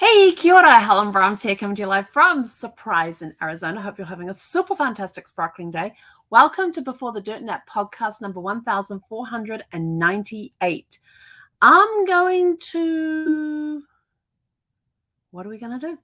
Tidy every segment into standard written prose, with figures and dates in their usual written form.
Hey, kia ora, Helen Brahms here, coming to you live from Surprise in Arizona. Hope you're having a super fantastic, sparkling day. Welcome to Before the Dirt Nap podcast number 1498. What are we going to do?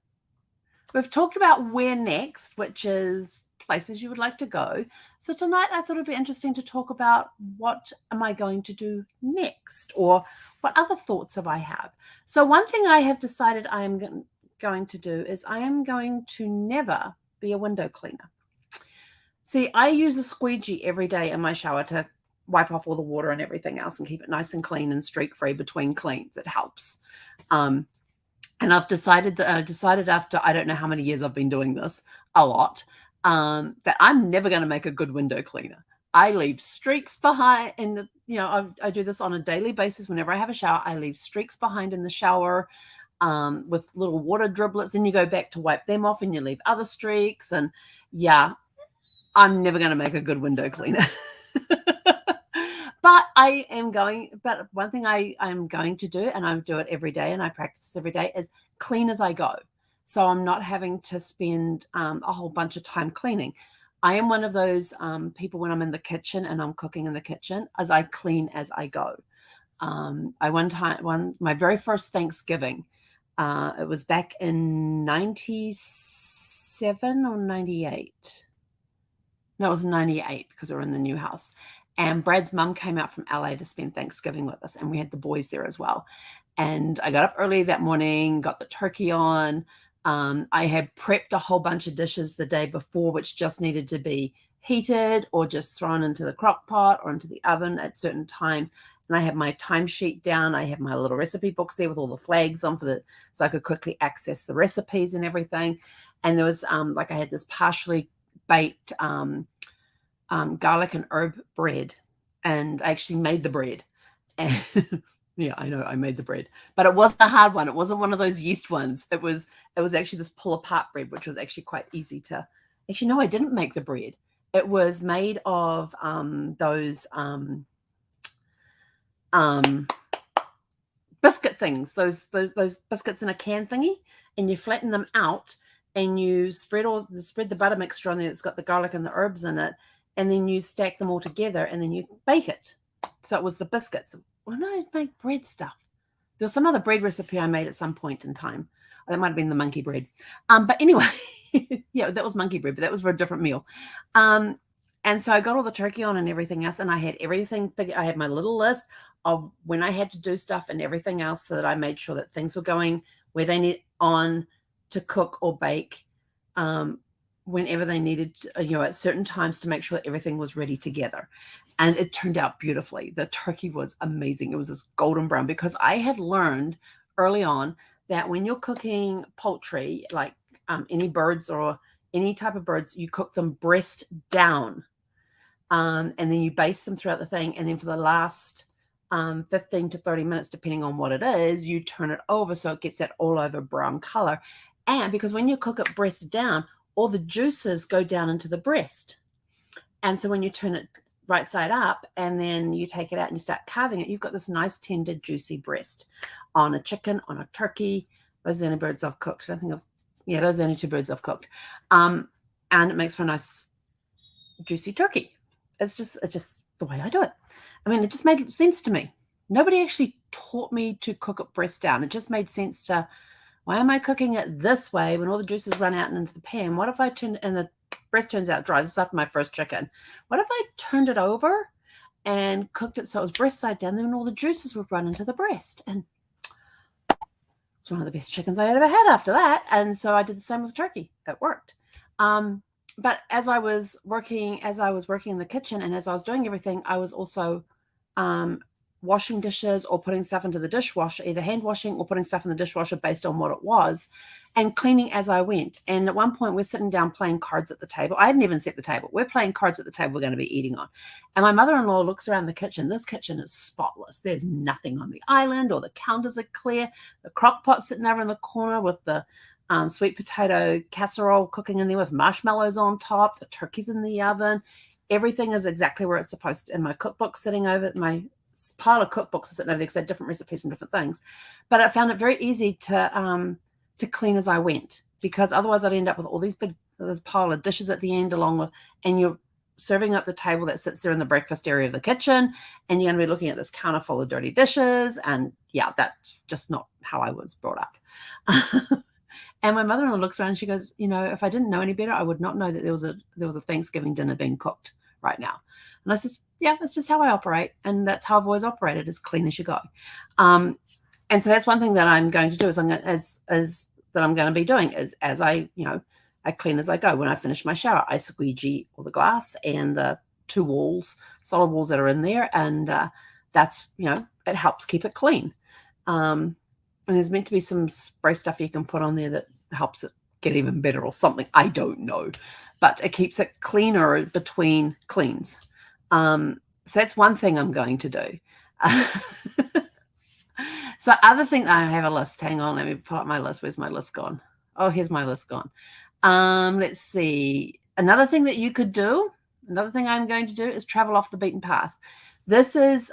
We've talked about where next, which is places you would like to go. So tonight I thought it'd be interesting to talk about what am I going to do next, or what other thoughts have I have. So one thing I have decided I am going to do is I am going to never be a window cleaner. See, I use a squeegee every day in my shower to wipe off all the water and everything else and keep it nice and clean and streak-free between cleans. It helps. And I've decided after I don't know how many years I've been doing this, a lot, that I'm never going to make a good window cleaner. I leave streaks behind, and I do this on a daily basis. Whenever I have a shower, I leave streaks behind in the shower with little water driblets. Then you go back to wipe them off, and you leave other streaks. And yeah, I'm never going to make a good window cleaner. But one thing I'm going to do, and I do it every day and I practice this every day, is clean as I go. So I'm not having to spend a whole bunch of time cleaning. I am one of those people when I'm in the kitchen and I'm cooking in the kitchen, as I clean as I go. My very first Thanksgiving, it was back in 97 or 98. No, it was 98 because we were in the new house. And Brad's mum came out from LA to spend Thanksgiving with us, and we had the boys there as well. And I got up early that morning, got the turkey on. I had prepped a whole bunch of dishes the day before, which just needed to be heated or just thrown into the crock pot or into the oven at certain times. And I had my timesheet down. I had my little recipe books there with all the flags on so I could quickly access the recipes and everything. And there was I had this partially baked garlic and herb bread, and I actually made the bread. And yeah, I know I made the bread, but it wasn't a hard one. It wasn't one of those yeast ones. It was actually this pull apart bread, which was actually quite easy to. Actually, no, I didn't make the bread. It was made of those biscuit things, those biscuits in a can thingy, and you flatten them out and you spread the butter mixture on there. It's got the garlic and the herbs in it. And then you stack them all together and then you bake it. So it was the biscuits. When I make bread stuff, there was some other bread recipe I made at some point in time. That might have been the monkey bread. But anyway, yeah, that was monkey bread, but that was for a different meal. And so I got all the turkey on and everything else, and I had everything figured. I had my little list of when I had to do stuff and everything else, so that I made sure that things were going where they need on to cook or bake. Whenever they needed, at certain times, to make sure everything was ready together. And it turned out beautifully. The turkey was amazing. It was this golden brown, because I had learned early on that when you're cooking poultry, like any birds or any type of birds, you cook them breast down. And then you baste them throughout the thing. And then for the last 15 to 30 minutes, depending on what it is, you turn it over so it gets that all over brown color. And because when you cook it breast down, all the juices go down into the breast. And so when you turn it right side up and then you take it out and you start carving it, you've got this nice, tender, juicy breast on a chicken, on a turkey. Those are the only birds I've cooked. Those are the only two birds I've cooked. And it makes for a nice, juicy turkey. It's just the way I do it. I mean, it just made sense to me. Nobody actually taught me to cook it breast down. It just made sense to, why am I cooking it this way when all the juices run out and into the pan? What if I and the breast turns out dry? This is after my first chicken. What if I turned it over and cooked it so it was breast side down, then all the juices would run into the breast? And it's one of the best chickens I ever had after that. And so I did the same with turkey. It worked. But as I was working in the kitchen and as I was doing everything, I was also washing dishes or putting stuff into the dishwasher, either hand washing or putting stuff in the dishwasher based on what it was, and cleaning as I went. And at one point we're sitting down playing cards at the table. I hadn't even set the table. We're playing cards at the table we're going to be eating on. And my mother-in-law looks around the kitchen. This kitchen is spotless. There's nothing on the island, or the counters are clear. The crock pot sitting over in the corner with the sweet potato casserole cooking in there with marshmallows on top. The turkey's in the oven. Everything is exactly where it's supposed to. And my cookbook sitting over my pile of cookbooks sitting over there because I had different recipes from different things. But I found it very easy to to clean as I went, because otherwise I'd end up with all these big this pile of dishes at the end, along with, and you're serving up the table that sits there in the breakfast area of the kitchen, and you're going to be looking at this counter full of dirty dishes. And yeah, that's just not how I was brought up. And my mother-in-law looks around and she goes, if I didn't know any better, I would not know that there was a Thanksgiving dinner being cooked right now. And I says, yeah, that's just how I operate. And that's how I've always operated, as clean as you go. And so that's one thing that I'm going to do I'm going to be doing is, as I clean as I go. When I finish my shower, I squeegee all the glass and the 2 walls, solid walls that are in there. And that's, it helps keep it clean. And there's meant to be some spray stuff you can put on there that helps it get even better or something. I don't know. But it keeps it cleaner between cleans. So that's one thing I'm going to do. So other thing, I have a list. Hang on, let me pull up my list. Where's my list gone? Oh, here's my list gone. Let's see. Another thing that you could do, another thing I'm going to do is travel off the beaten path. This is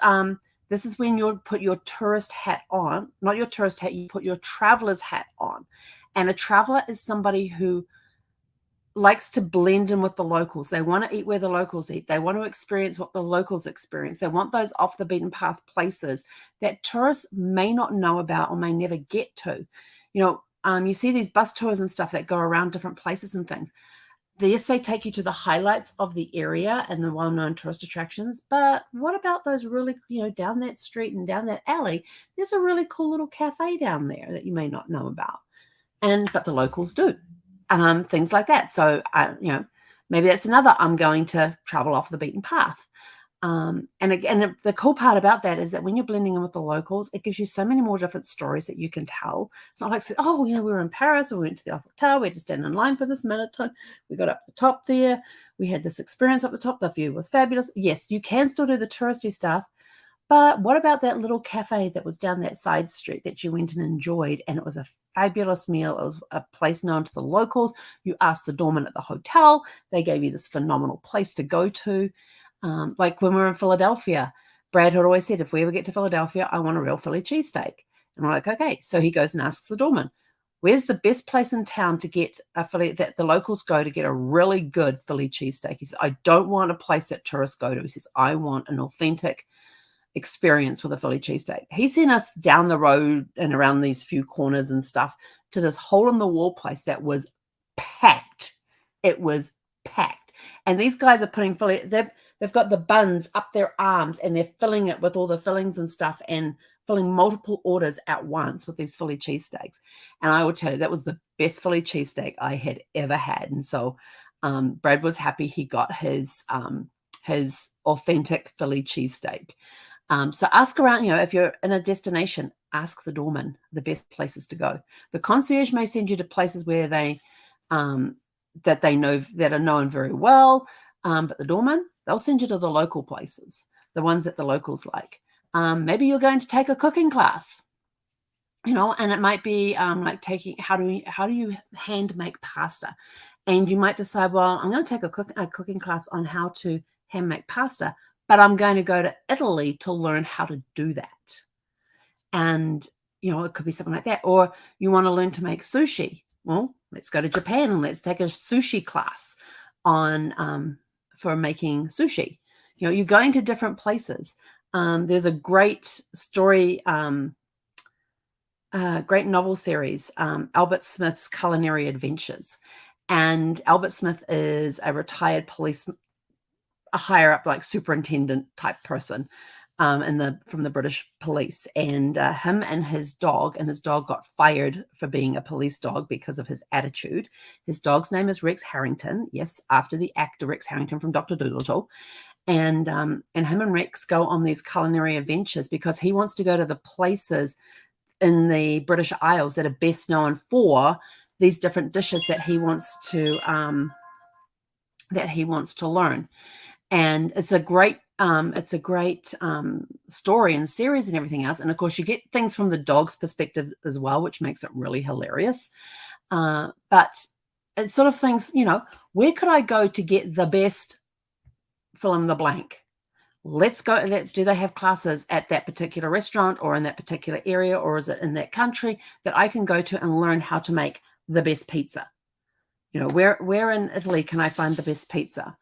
when you put your tourist hat on, not your tourist hat, you put your traveler's hat on. And a traveler is somebody who likes to blend in with the locals. They want to eat where the locals eat. They want to experience what the locals experience. They want those off the beaten path places that tourists may not know about or may never get to. You see these bus tours and stuff that go around different places and things. Yes, they take you to the highlights of the area and the well-known tourist attractions, but what about those really, down that street and down that alley, there's a really cool little cafe down there that you may not know about, but the locals do, things like that. So, maybe that's another, I'm going to travel off the beaten path. And again, the cool part about that is that when you're blending in with the locals, it gives you so many more different stories that you can tell. It's not like, we were in Paris, we went to the Eiffel Tower, we had to stand in line for this minute time. We got up the top there. We had this experience up the top. The view was fabulous. Yes, you can still do the touristy stuff, but what about that little cafe that was down that side street that you went and enjoyed? And it was a fabulous meal. It was a place known to the locals. You asked the doorman at the hotel. They gave you this phenomenal place to go to. Like when we were in Philadelphia, Brad had always said, if we ever get to Philadelphia, I want a real Philly cheesesteak. And we're like, okay. So he goes and asks the doorman, where's the best place in town to get a Philly, that the locals go to get a really good Philly cheesesteak? He says, I don't want a place that tourists go to. He says, I want an authentic experience with a Philly cheesesteak. He sent us down the road and around these few corners and stuff to this hole in the wall place that was packed. It was packed. And these guys are putting Philly, they've got the buns up their arms and they're filling it with all the fillings and stuff and filling multiple orders at once with these Philly cheesesteaks. And I would tell you, that was the best Philly cheesesteak I had ever had. And so Brad was happy he got his authentic Philly cheesesteak. So ask around, if you're in a destination, ask the doorman the best places to go. The concierge may send you to places where they that they know, that are known very well, but the doorman, they'll send you to the local places, the ones that the locals like. Maybe you're going to take a cooking class, and it might be like taking, how do you hand make pasta? And you might decide, well, I'm going to take a cooking class on how to hand make pasta, but I'm going to go to Italy to learn how to do that. And, it could be something like that. Or you want to learn to make sushi. Well, let's go to Japan and let's take a sushi class on for making sushi. You're going to different places. There's a great story, great novel series, Albert Smith's Culinary Adventures. And Albert Smith is a retired policeman, a higher up, like superintendent type person from the British police. And him and his dog got fired for being a police dog because of his attitude. His dog's name is Rex Harrington. Yes, after the actor Rex Harrington from Dr. Dolittle. And him and Rex go on these culinary adventures because he wants to go to the places in the British Isles that are best known for these different dishes that he wants to learn. And it's a great story and series and everything else. And of course, you get things from the dog's perspective as well, which makes it really hilarious. But it's sort of things, where could I go to get the best fill in the blank? let's go. Do they have classes at that particular restaurant or in that particular area, or is it in that country that I can go to and learn how to make the best pizza? You know, where in Italy can I find the best pizza?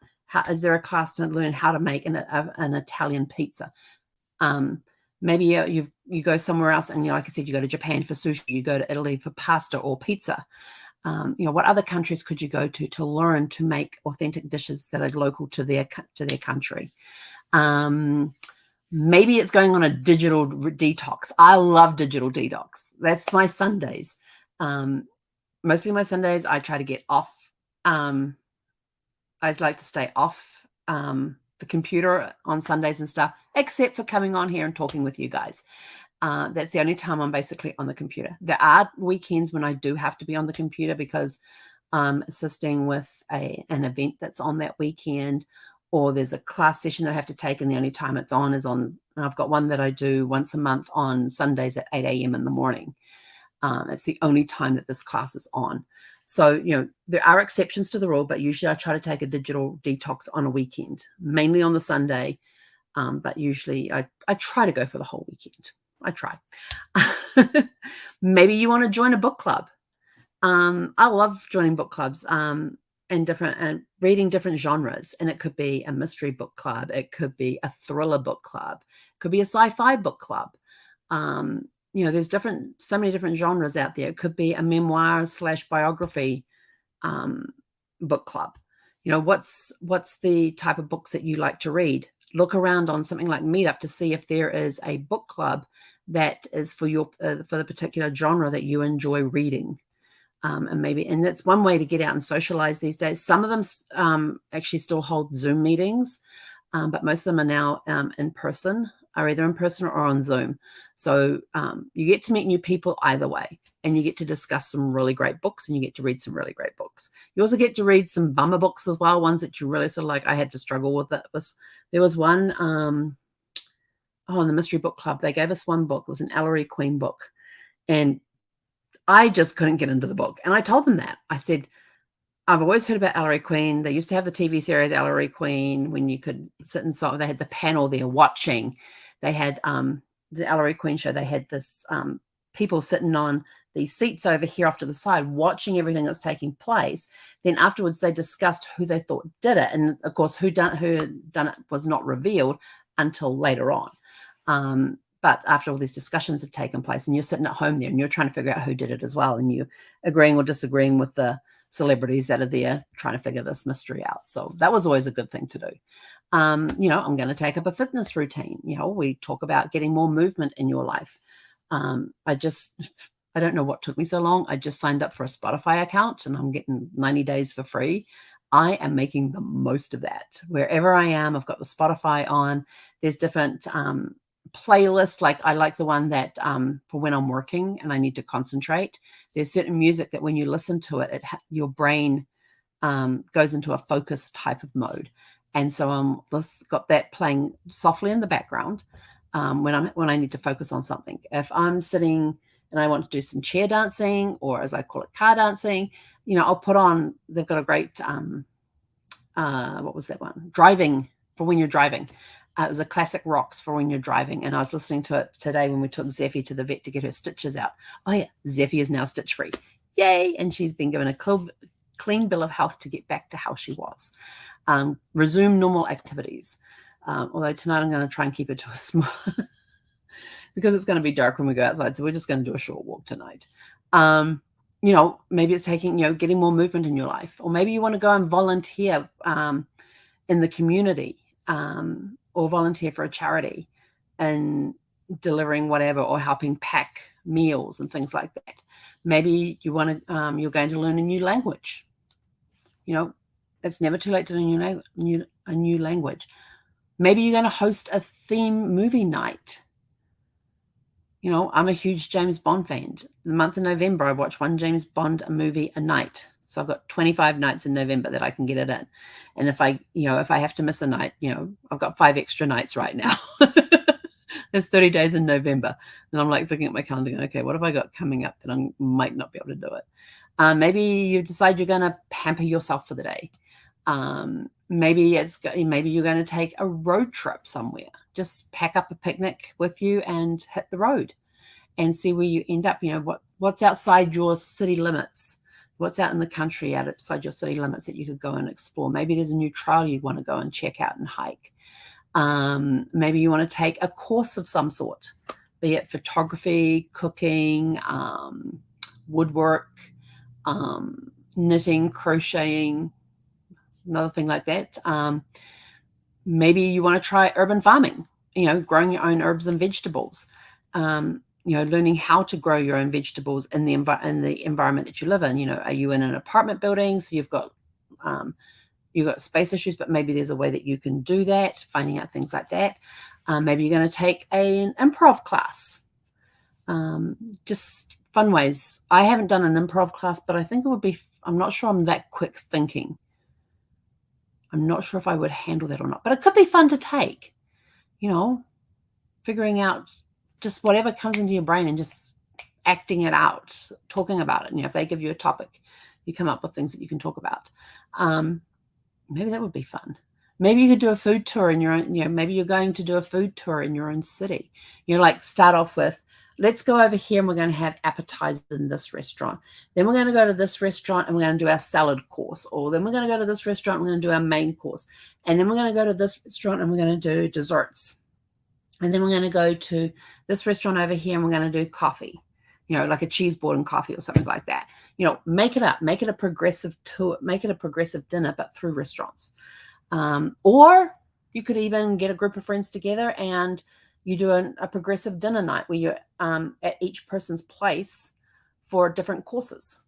Is there a class to learn how to make an Italian pizza? Maybe you go somewhere else, and like I said, you go to Japan for sushi, you go to Italy for pasta or pizza. What other countries could you go to learn to make authentic dishes that are local to their country? Maybe it's going on a digital detox. I love digital detox. That's my Sundays. Mostly my Sundays, I try to get off. I just like to stay off the computer on Sundays and stuff, except for coming on here and talking with you guys. That's the only time I'm basically on the computer. There are weekends when I do have to be on the computer because I'm assisting with an event that's on that weekend, or there's a class session that I have to take, and the only time it's on is on. I've got one that I do once a month on Sundays at 8 a.m. in the morning. It's the only time that this class is on. So, there are exceptions to the rule, but usually I try to take a digital detox on a weekend, mainly on the Sunday. But usually I try to go for the whole weekend. I try. Maybe you want to join a book club. I love joining book clubs and reading different genres. And it could be a mystery book club. It could be a thriller book club. It could be a sci-fi book club. There's so many different genres out there. It could be a memoir/biography book club. What's the type of books that you like to read? Look around on something like Meetup to see if there is a book club that is for the particular genre that you enjoy reading. And that's one way to get out and socialize these days. Some of them actually still hold Zoom meetings, but most of them are now are either in person or on Zoom. So you get to meet new people either way, and you get to discuss some really great books, and you get to read some really great books. You also get to read some bummer books as well, ones that you really sort of like. I had to struggle with it. There was one, in the Mystery Book Club, they gave us one book. It was an Ellery Queen book, and I just couldn't get into the book. And I told them that. I said, I've always heard about Ellery Queen. They used to have the TV series Ellery Queen when you could sit and so they had the panel there watching. They had the Ellery Queen show. They had this people sitting on these seats over here off to the side watching everything that's taking place. Then afterwards, they discussed who they thought did it. And, of course, who had done it was not revealed until later on. But after all these discussions have taken place, and you're sitting at home there and you're trying to figure out who did it as well, and you're agreeing or disagreeing with the celebrities that are there trying to figure this mystery out. So that was always a good thing to do. I'm going to take up a fitness routine. We talk about getting more movement in your life. I don't know what took me so long. I just signed up for a Spotify account, and I'm getting 90 days for free. I am making the most of that. Wherever I am, I've got the Spotify on. There's different playlists. Like I like the one that for when I'm working and I need to concentrate. There's certain music that when you listen to it, your brain goes into a focus type of mode. And so got that playing softly in the background when I need to focus on something. If I'm sitting and I want to do some chair dancing, or as I call it, car dancing, I'll put on. They've got a great what was that one? Driving for when you're driving. It was a classic rocks for when you're driving. And I was listening to it today when we took Zeffie to the vet to get her stitches out. Oh, yeah. Zeffie is now stitch free. Yay. And she's been given a clean bill of health to get back to how she was. Resume normal activities. Although tonight I'm going to try and keep it to a small because it's going to be dark when we go outside. So we're just going to do a short walk tonight. Maybe it's taking, getting more movement in your life. Or maybe you want to go and volunteer in the community. Or volunteer for a charity and delivering whatever, or helping pack meals and things like that. Maybe you want to, you're going to learn a new language. It's never too late to learn a new language. Maybe you're going to host a theme movie night. I'm a huge James Bond fan. The month of November, I watch one James Bond movie a night. So I've got 25 nights in November that I can get it in. And if I have to miss a night, I've got 5 extra nights right now. There's 30 days in November. And I'm like looking at my calendar going, okay, what have I got coming up that I might not be able to do it? Maybe you decide you're going to pamper yourself for the day. maybe you're going to take a road trip somewhere. Just pack up a picnic with you and hit the road and see where you end up. What's outside your city limits, what's out in the country outside your city limits that you could go and explore. Maybe there's a new trail you want to go and check out and hike. Maybe you want to take a course of some sort, be it photography, cooking, woodwork, knitting, crocheting, another thing like that. Maybe you want to try urban farming, growing your own herbs and vegetables, learning how to grow your own vegetables in the environment that you live in. Are you in an apartment building? So you've got space issues, but maybe there's a way that you can do that, finding out things like that. Maybe you're going to take an improv class. Just fun ways. I haven't done an improv class, but I think it would be, I'm not sure I'm that quick thinking. I'm not sure if I would handle that or not, but it could be fun to take, figuring out just whatever comes into your brain and just acting it out, talking about it. If they give you a topic, you come up with things that you can talk about. Maybe that would be fun. Maybe you could do a food tour in your own, maybe you're going to do a food tour in your own city. Start off with, let's go over here and we're going to have appetizers in this restaurant. Then we're going to go to this restaurant and we're going to do our salad course. Or then we're going to go to this restaurant and we're going to do our main course. And then we're going to go to this restaurant and we're going to do desserts. And then we're going to go to this restaurant over here and we're going to do coffee, like a cheese board and coffee or something like that. Make it up, make it a progressive tour, make it a progressive dinner, but through restaurants. Or you could even get a group of friends together and you do a progressive dinner night where you're at each person's place for different courses.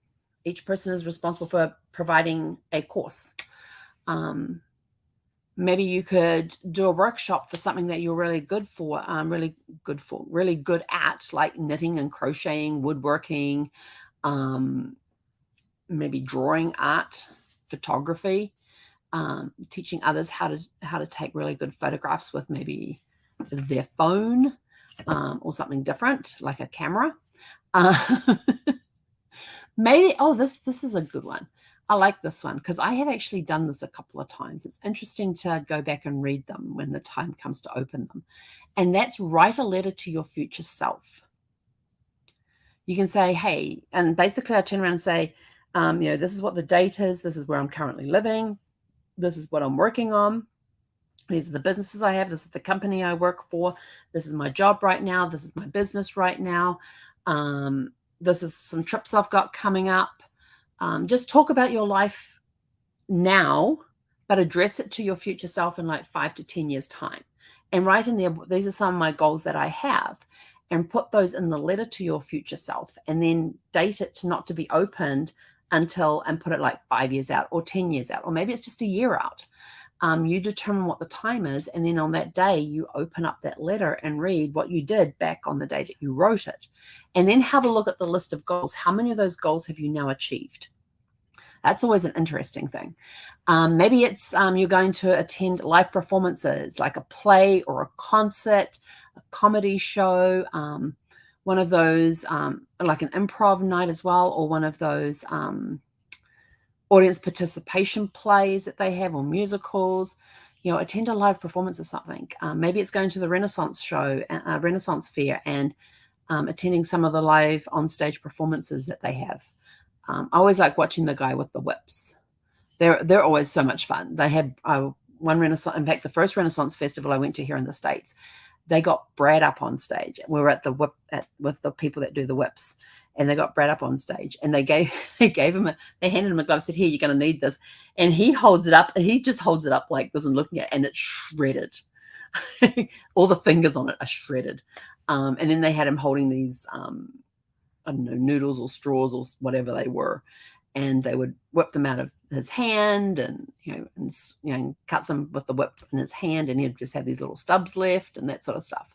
Each person is responsible for providing a course. Maybe you could do a workshop for something that you're really good at, like knitting and crocheting, woodworking, maybe drawing art, photography, teaching others how to take really good photographs with maybe their phone, or something different like a camera. Maybe, this is a good one. I like this one because I have actually done this a couple of times. It's interesting to go back and read them when the time comes to open them. And that's write a letter to your future self. You can say, hey, and basically I turn around and say, this is what the date is. This is where I'm currently living. This is what I'm working on. These are the businesses I have. This is the company I work for. This is my job right now. This is my business right now. This is some trips I've got coming up. Just talk about your life now, but address it to your future self in like 5 to 10 years time. And write in there, these are some of my goals that I have, and put those in the letter to your future self, and then date it to not to be opened until, and put it like 5 years out or 10 years out, or maybe it's just a year out. You determine what the time is, and then on that day you open up that letter and read what you did back on the day that you wrote it, and then have a look at the list of goals. How many of those goals have you now achieved? That's always an interesting thing. Maybe it's you're going to attend live performances like a play or a concert, a comedy show, one of those like an improv night as well, or one of those audience participation plays that they have, or musicals. Attend a live performance of something. Maybe it's going to the Renaissance show, Renaissance fair, and attending some of the live on stage performances that they have. I always like watching the guy with the whips. They're always so much fun. They had one Renaissance, in fact, the first Renaissance festival I went to here in the States, they got Brad up on stage. We were at the whip with the people that do the whips, and they got Brad up on stage, and they handed him a glove, said, here, you're going to need this. And he holds it up, and he just holds it up like this and looking at it, and it's shredded. All the fingers on it are shredded. And then they had him holding these, I don't know, noodles or straws or whatever they were. And they would whip them out of his hand and, cut them with the whip in his hand, and he'd just have these little stubs left and that sort of stuff.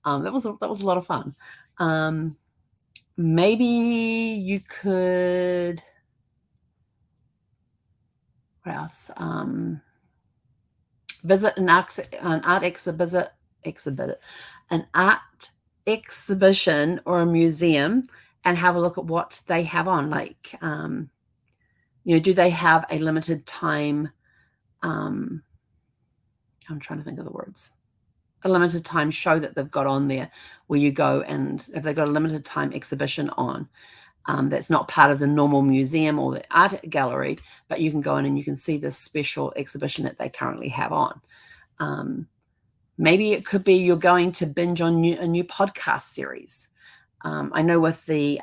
That was a lot of fun. Maybe you could, what else? Visit an art exhibition or a museum and have a look at what they have on. Like, do they have a limited time I'm trying to think of the words. A limited time show that they've got on there where you go, and if they've got a limited time exhibition on, that's not part of the normal museum or the art gallery, but you can go in and you can see this special exhibition that they currently have on. Maybe it could be you're going to binge on a new podcast series. I know with the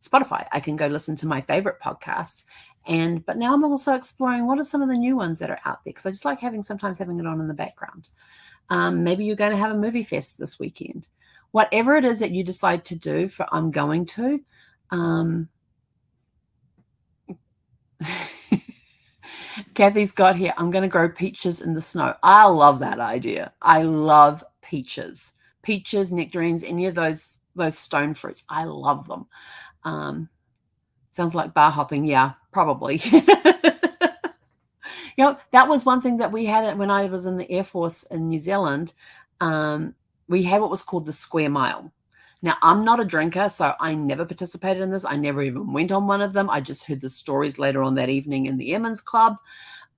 Spotify, I can go listen to my favorite podcasts. But now I'm also exploring what are some of the new ones that are out there, because I just like sometimes having it on in the background. Maybe you're going to have a movie fest this weekend. Whatever it is that you decide to do for I'm going to, Kathy's got here, I'm going to grow peaches in the snow. I love that idea. I love peaches. Peaches, nectarines, any of those stone fruits. I love them. Sounds like bar hopping. Yeah, probably. That was one thing that we had when I was in the Air Force in New Zealand. We had what was called the Square Mile. Now, I'm not a drinker, so I never participated in this. I never even went on one of them. I just heard the stories later on that evening in the Airmen's Club,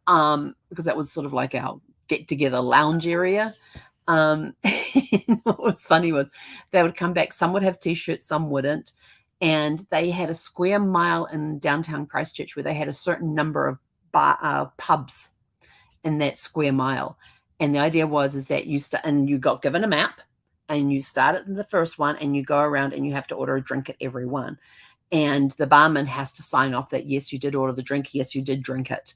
because that was sort of like our get-together lounge area. And what was funny was they would come back. Some would have T-shirts, some wouldn't. And they had a square mile in downtown Christchurch where they had a certain number of pubs in that square mile. And the idea is that you got given a map, and you start at the first one and you go around and you have to order a drink at every one. And the barman has to sign off that, yes, you did order the drink. Yes, you did drink it.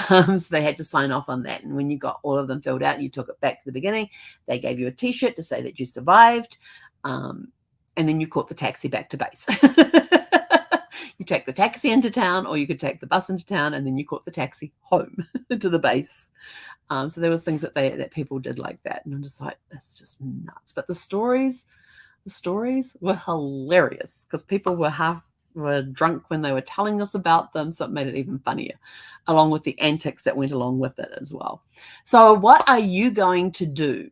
So they had to sign off on that. And when you got all of them filled out, you took it back to the beginning. They gave you a T-shirt to say that you survived. And then you caught the taxi back to base. You take the taxi into town, or you could take the bus into town, and then you caught the taxi home to the base. So there was things that people did like that. And I'm just like, that's just nuts. But the stories were hilarious, because people were drunk when they were telling us about them. So it made it even funnier, along with the antics that went along with it as well. So what are you going to do?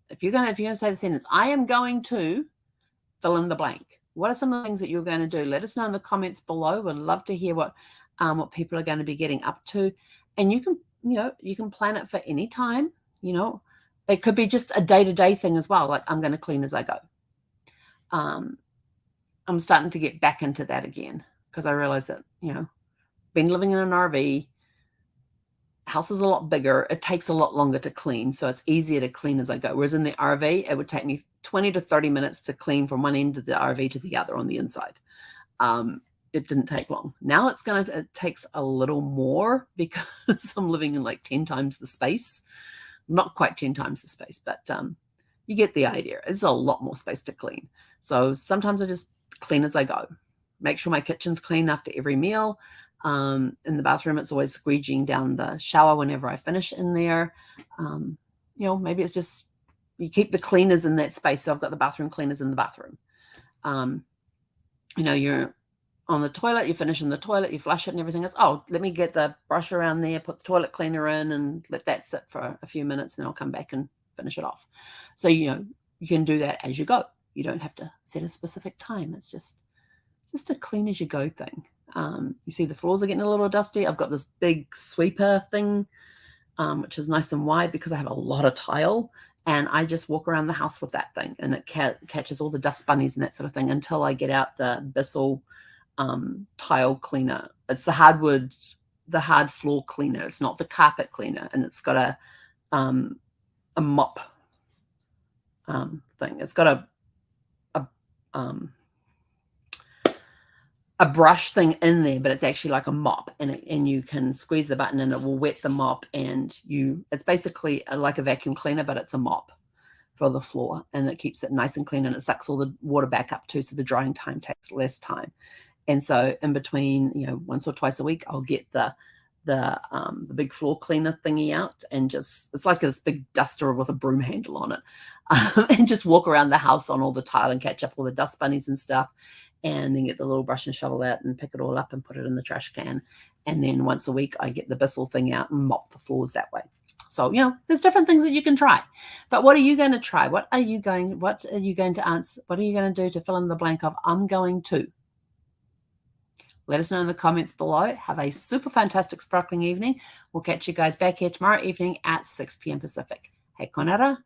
If you're going to say the sentence, I am going to fill in the blank. What are some of the things that you're going to do? Let us know in the comments below. We'd love to hear what people are going to be getting up to. And you can plan it for any time. It could be just a day-to-day thing as well. Like, I'm going to clean as I go. I'm starting to get back into that again, because I realize that, been living in an RV, house is a lot bigger. It takes a lot longer to clean. So it's easier to clean as I go. Whereas in the RV, it would take me 20 to 30 minutes to clean from one end of the RV to the other on the inside. It didn't take long. Now it takes a little more, because I'm living in like 10 times the space. Not quite 10 times the space, but you get the idea. It's a lot more space to clean. So sometimes I just clean as I go. Make sure my kitchen's clean after every meal. In the bathroom, it's always squeegeeing down the shower whenever I finish in there. Maybe it's just you keep the cleaners in that space. So I've got the bathroom cleaners in the bathroom. You're on the toilet, you finish in the toilet, you flush it and everything else. Oh, let me get the brush around there, put the toilet cleaner in, and let that sit for a few minutes, and I'll come back and finish it off. So, you can do that as you go. You don't have to set a specific time. It's just a clean as you go thing. You see the floors are getting a little dusty. I've got this big sweeper thing, which is nice and wide because I have a lot of tile, and I just walk around the house with that thing, and it catches all the dust bunnies and that sort of thing until I get out the Bissell tile cleaner. It's the hard floor cleaner. It's not the carpet cleaner, and it's got a mop thing. It's got a brush thing in there, but it's actually like a mop, and you can squeeze the button and it will wet the mop, and it's basically like a vacuum cleaner, but it's a mop for the floor, and it keeps it nice and clean, and it sucks all the water back up too, so the drying time takes less time. And so in between, once or twice a week, I'll get the big floor cleaner thingy out, and it's like this big duster with a broom handle on it, and just walk around the house on all the tile and catch up all the dust bunnies and stuff, and then get the little brush and shovel out and pick it all up and put it in the trash can. And then once a week, I get the Bissell thing out and mop the floors that way. So, there's different things that you can try. But what are you going to try? What are you going to answer? What are you going to do to fill in the blank of I'm going to? Let us know in the comments below. Have a super fantastic sparkling evening. We'll catch you guys back here tomorrow evening at 6 p.m. Pacific. Hei konara.